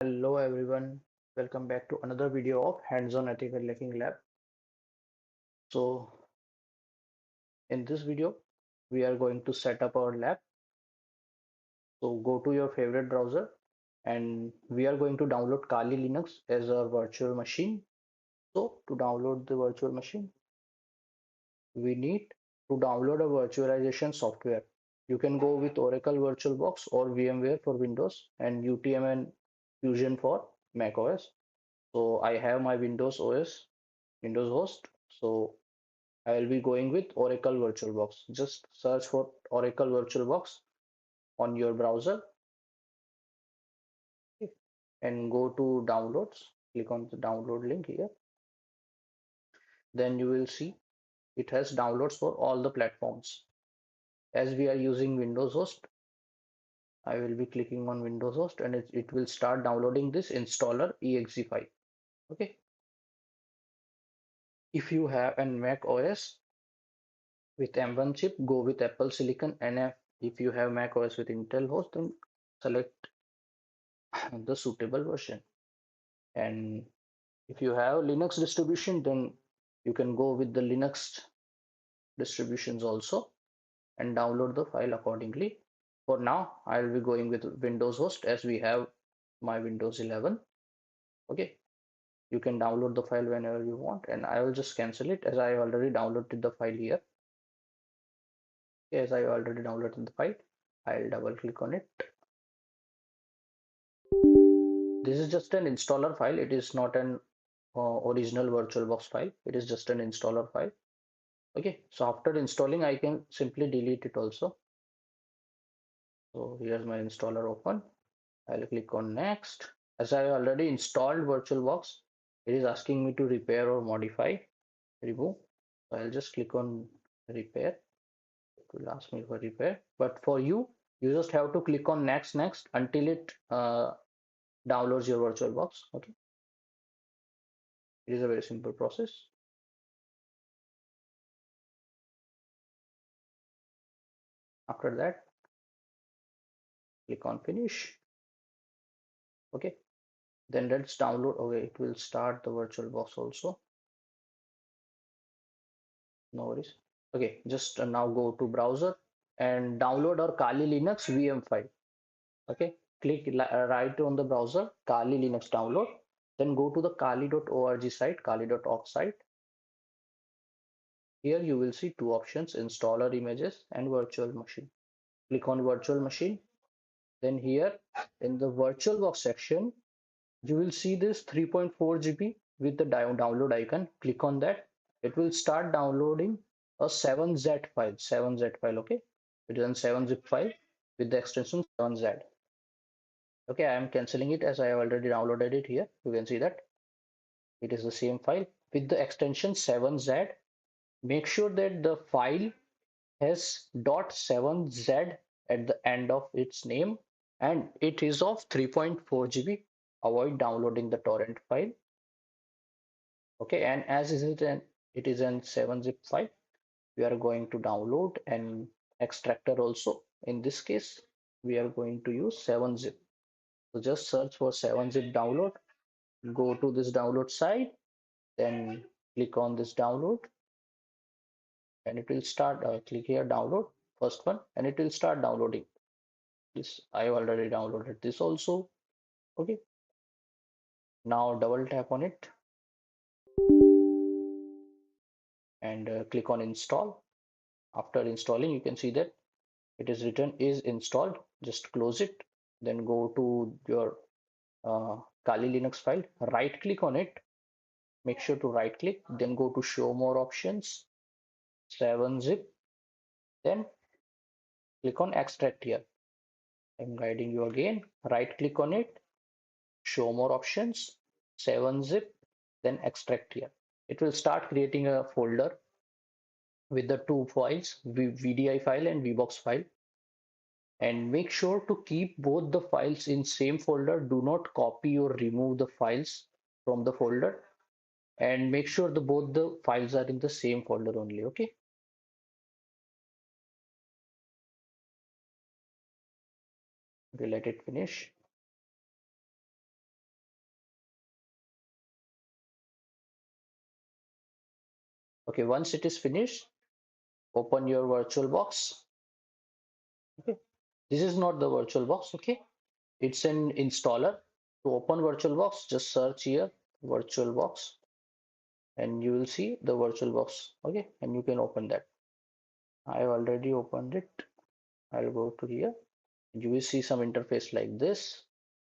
Hello everyone, welcome back to another video of Hands-on Ethical Hacking Lab. So in this video, we are going to set up our lab. So go to your favorite browser and we are going to download Kali Linux as our virtual machine. So to download the virtual machine, we need to download a virtualization software. You can go with Oracle VirtualBox or VMware for Windows and UTM and Fusion for Mac OS. So I have my Windows OS, Windows host. So I will be going with Oracle VirtualBox. Just search for Oracle VirtualBox on your browser and go to downloads. Click on the download link here. Then you will see it has downloads for all the platforms. As we are using Windows host, I will be clicking on Windows host and it will start downloading this installer exe file. Okay. If you have an Mac OS with M1 chip, go with Apple Silicon, and if you have Mac OS with Intel host, then select the suitable version. And if you have Linux distribution, then you can go with the Linux distributions also and download the file accordingly. For now, I'll be going with Windows host as we have my Windows 11. Okay, you can download the file whenever you want, and I will just cancel it as I already downloaded the file here. As I already downloaded the file, I'll double click on it. This is just an installer file. It is not an original VirtualBox file. It is just an installer file. Okay, so after installing, I can simply delete it also. So here's my installer open. I'll click on next. As I already installed VirtualBox, it is asking me to repair or modify, remove. So I'll just click on repair. It will ask me for repair. But for you, you just have to click on next until it downloads your VirtualBox. Okay, it is a very simple process. After that, click on finish. Okay, then let's download. Okay, it will start the VirtualBox also. No worries. Okay, just now go to browser and download our Kali Linux VM file. Okay, click right on the browser, Kali Linux download. Then go to the kali.org site, kali.org site. Here you will see two options, installer images and virtual machine. Click on virtual machine. Then here in the VirtualBox section, you will see this 3.4 GB with the download icon. Click on that. It will start downloading a 7Z file. 7Z file, okay? It is a 7-zip file with the extension 7Z. Okay, I am canceling it as I have already downloaded it here. You can see that it is the same file with the extension 7Z. Make sure that the file has .7Z at the end of its name and it is of 3.4 GB. Avoid downloading the torrent file. Okay, and as it is an 7-zip file, we are going to download an extractor also. In this case, we are going to use 7-zip. So just search for 7-zip download, go to this download site, then click on this download, and it will start. Click here, download first one, and it will start downloading. This I already downloaded this also. Okay, now double tap on it and click on install. After installing, you can see that it is written is installed. Just close it, then go to your Kali Linux file, right click on it, make sure to right click, then go to show more options, 7-zip, then click on extract here. I'm guiding you again, right click on it, show more options, 7-zip, then extract here. It will start creating a folder with the two files, VDI file and VBox file. And make sure to keep both the files in same folder. Do not copy or remove the files from the folder, and make sure both the files are in the same folder only. Okay, let it finish. Okay, once it is finished, open your VirtualBox. Okay, this is not the VirtualBox. Okay, it's an installer. To open VirtualBox, just search here VirtualBox, and you will see the VirtualBox. Okay, and you can open that. I have already opened it. I'll go to here. You will see some interface like this,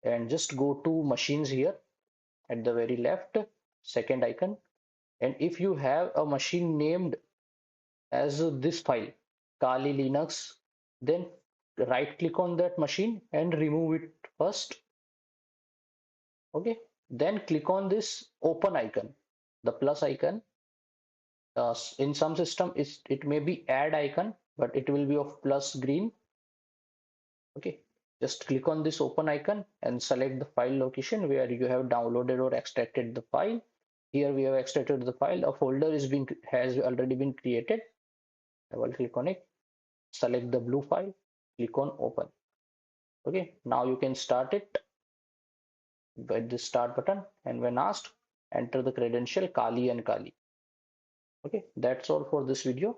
and just go to machines here at the very left, second icon. And if you have a machine named as this file, Kali Linux, then right click on that machine and remove it first. Okay, then click on this open icon, the plus icon. In some system, it may be add icon, but it will be of plus green. Okay, just click on this open icon and select the file location where you have downloaded or extracted the file. Here we have extracted the file. A folder has already been created. I will click on it, select the blue file, click on open. Okay, now you can start it by the start button, and when asked, enter the credential Kali and Kali. Okay, that's all for this video.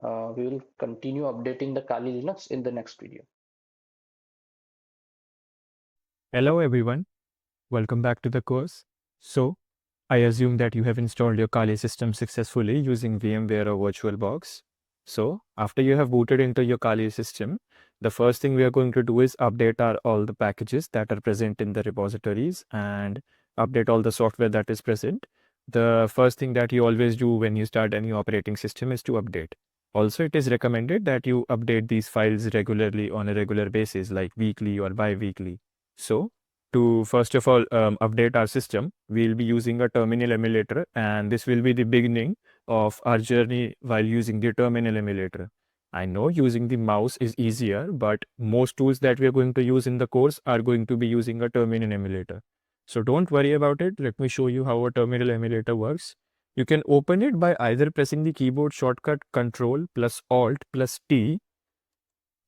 We will continue updating the Kali Linux in the next video. Hello everyone, welcome back to the course. So, I assume that you have installed your Kali system successfully using VMware or VirtualBox. So, after you have booted into your Kali system, the first thing we are going to do is update all the packages that are present in the repositories and update all the software that is present. The first thing that you always do when you start any operating system is to update. Also, it is recommended that you update these files regularly on a regular basis, like weekly or bi-weekly. So, to first of all update our system, we'll be using a terminal emulator, and this will be the beginning of our journey while using the terminal emulator. I know using the mouse is easier, but most tools that we are going to use in the course are going to be using a terminal emulator. So don't worry about it. Let me show you how a terminal emulator works. You can open it by either pressing the keyboard shortcut Control plus Alt plus T,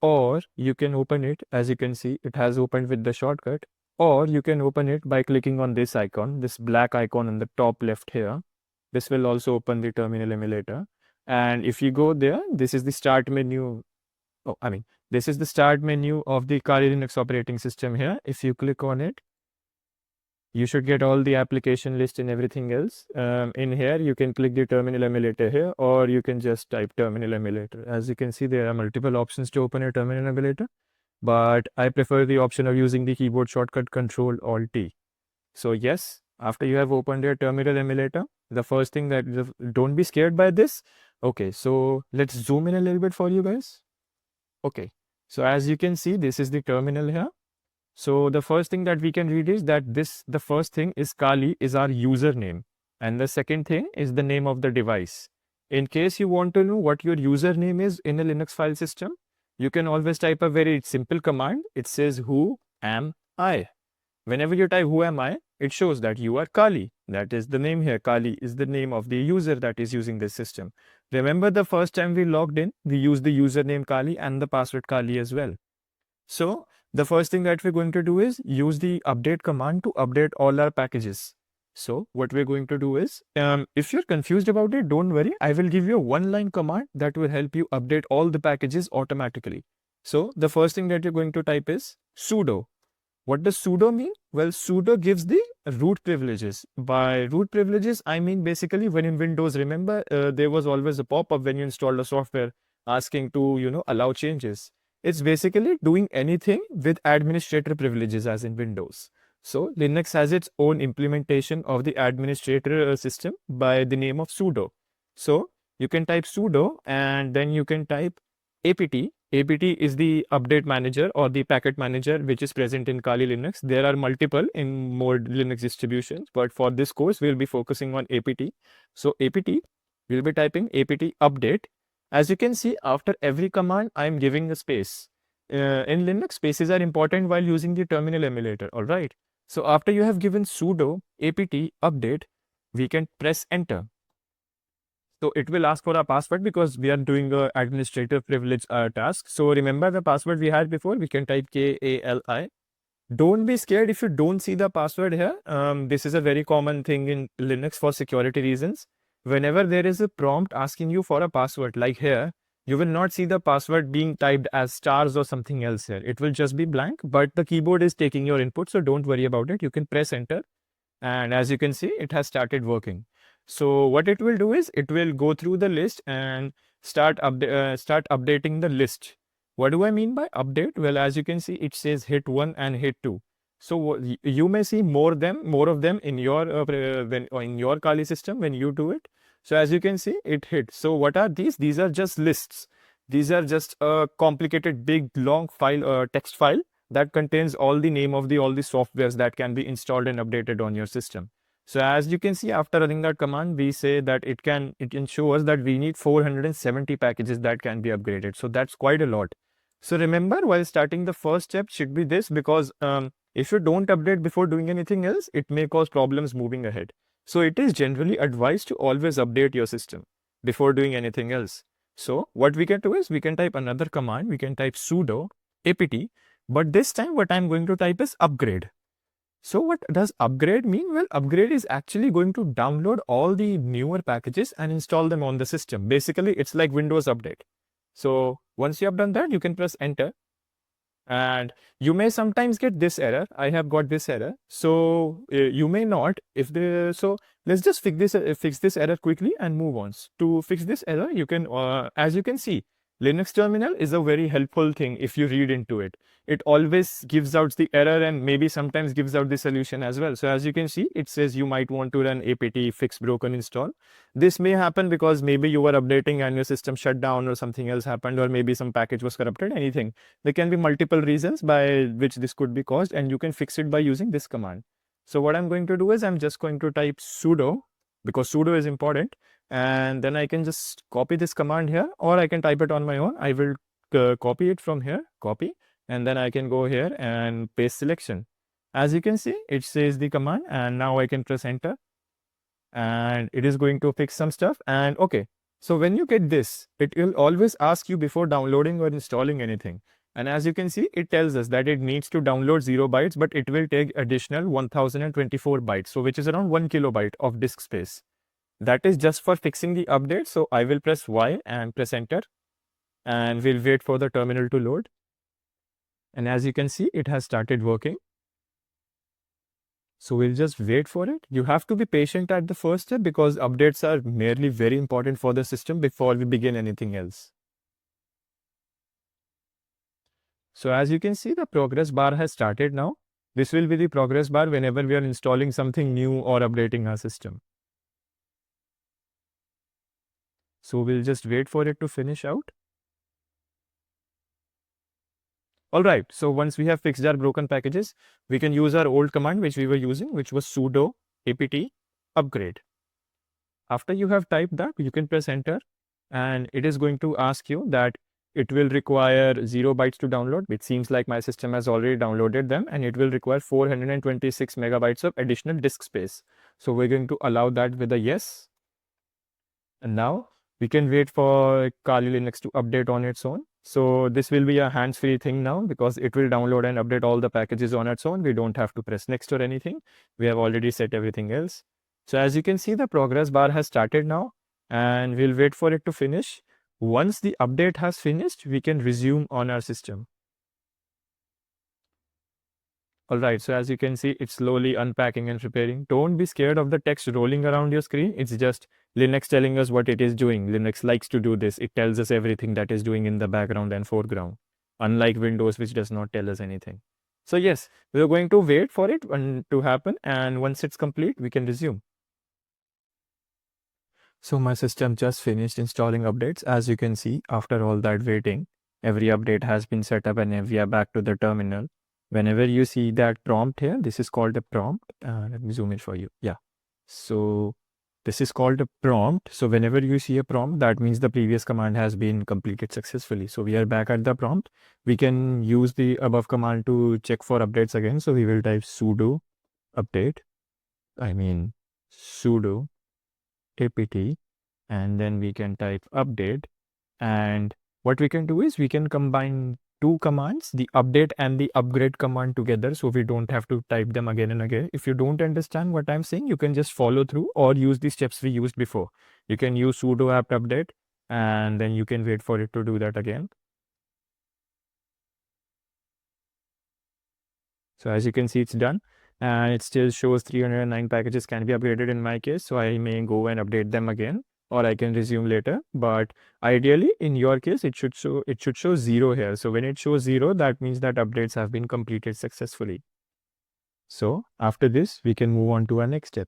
or you can open it, as you can see, it has opened with the shortcut, or you can open it by clicking on this icon, this black icon in the top left here. This will also open the terminal emulator. And if you go there, this is the start menu. This is the start menu of the Kali Linux operating system here. If you click on it, you should get all the application list and everything else. In here, you can click the terminal emulator here, or you can just type terminal emulator. As you can see, there are multiple options to open a terminal emulator, but I prefer the option of using the keyboard shortcut Control Alt T. So yes, after you have opened your terminal emulator, the first thing don't be scared by this. Okay, so let's zoom in a little bit for you guys. Okay, so as you can see, this is the terminal here. So the first thing that we can read is that the first thing is Kali is our username, and the second thing is the name of the device. In case you want to know what your username is in a Linux file system, you can always type a very simple command. It says who am I. Whenever you type who am I, it shows that you are Kali. That is the name here. Kali is the name of the user that is using this system. Remember, the first time we logged in, we used the username Kali and the password Kali as well. So the first thing that we're going to do is use the update command to update all our packages. So what we're going to do is, if you're confused about it, don't worry. I will give you a one-line command that will help you update all the packages automatically. So the first thing that you're going to type is sudo. What does sudo mean? Well, sudo gives the root privileges. By root privileges, I mean basically when in Windows, remember, there was always a pop-up when you installed a software asking to, allow changes. It's basically doing anything with administrator privileges as in Windows. So Linux has its own implementation of the administrator system by the name of sudo. So you can type sudo and then you can type apt. apt is the update manager or the packet manager which is present in Kali Linux. There are multiple in more Linux distributions, but for this course, we'll be focusing on apt. So apt, we'll be typing apt update. As you can see, after every command, I'm giving a space. In Linux, spaces are important while using the terminal emulator, all right? So after you have given sudo apt update, we can press enter. So it will ask for a password because we are doing a administrative privilege task. So remember the password we had before, we can type KALI. Don't be scared if you don't see the password here. This is a very common thing in Linux for security reasons. whenever there is a prompt asking you for a password, like here, you will not see the password being typed as stars or something else here. It will just be blank, but the keyboard is taking your input, so don't worry about it. You can press enter, and as you can see, it has started working. So what it will do is it will go through the list and start updating the list. What do I mean by update? Well, as you can see, it says hit 1 and hit 2. So you may see more of them in your in your Kali system when you do it. So as you can see, it hit. So what are these? These are just lists. These are just a complicated, big, long file, text file that contains all the name of all the softwares that can be installed and updated on your system. So as you can see, after running that command, we say that it ensures that we need 470 packages that can be upgraded. So that's quite a lot. So remember, while starting, the first step should be this, because if you don't update before doing anything else, it may cause problems moving ahead. So it is generally advised to always update your system before doing anything else. So what we can do is we can type another command. We can type sudo apt, but this time what I'm going to type is upgrade. So what does upgrade mean? Well, upgrade is actually going to download all the newer packages and install them on the system. Basically, it's like Windows Update. So once you have done that, you can press enter. And you may sometimes get this error. I have got this error. So you may not. So let's just fix this error quickly and move on. To fix this error, you can, as you can see, Linux terminal is a very helpful thing if you read into it. It always gives out the error and maybe sometimes gives out the solution as well. So as you can see, it says you might want to run apt fix broken install. This may happen because maybe you were updating and your system shut down or something else happened, or maybe some package was corrupted, anything. There can be multiple reasons by which this could be caused, and you can fix it by using this command. So what I'm going to do is I'm just going to type sudo, because sudo is important, and then I can just copy this command here, or I can type it on my own. I will copy it from here, copy, and then I can go here and paste selection. As you can see, it says the command, and now I can press enter, and it is going to fix some stuff. And okay, so when you get this, it will always ask you before downloading or installing anything. And as you can see, it tells us that it needs to download 0 bytes, but it will take additional 1024 bytes, so which is around 1 kilobyte of disk space. That is just for fixing the update. So I will press Y and press enter, and we'll wait for the terminal to load. And as you can see, it has started working. So we'll just wait for it. You have to be patient at the first step because updates are merely very important for the system before we begin anything else. So as you can see, the progress bar has started now. This will be the progress bar whenever we are installing something new or updating our system. So we'll just wait for it to finish out. All right, so once we have fixed our broken packages, we can use our old command which we were using, which was sudo apt upgrade. After you have typed that, you can press enter, and it is going to ask you that it will require 0 bytes to download. It seems like my system has already downloaded them, and it will require 426 megabytes of additional disk space. So we're going to allow that with a yes. And now we can wait for Kali Linux to update on its own. So this will be a hands-free thing now because it will download and update all the packages on its own. We don't have to press next or anything. We have already set everything else. So as you can see, the progress bar has started now, and we'll wait for it to finish. Once the update has finished, we can resume on our system. All right, so as you can see, it's slowly unpacking and preparing. Don't be scared of the text rolling around your screen. It's just Linux telling us what it is doing. Linux likes to do this. It tells us everything that is doing in the background and foreground, unlike Windows, which does not tell us anything. So yes, we're going to wait for it to happen, and once it's complete, we can resume. So my system just finished installing updates. As you can see, after all that waiting, every update has been set up and we are back to the terminal. Whenever you see that prompt here, this is called a prompt. Let me zoom in for you. Yeah. So this is called a prompt. So whenever you see a prompt, that means the previous command has been completed successfully. So we are back at the prompt. We can use the above command to check for updates again. So we will type sudo update. Sudo apt, and then we can type update. And what we can do is we can combine two commands, the update and the upgrade command together, so we don't have to type them again and again. If you don't understand what I'm saying, you can just follow through or use the steps we used before. You can use sudo apt update and then you can wait for it to do that again. So as you can see, it's done, and it still shows 309 packages can be upgraded in my case. So I may go and update them again, or I can resume later. But ideally, in your case, it should show 0 here. So when it shows 0, that means that updates have been completed successfully. So after this, we can move on to our next step.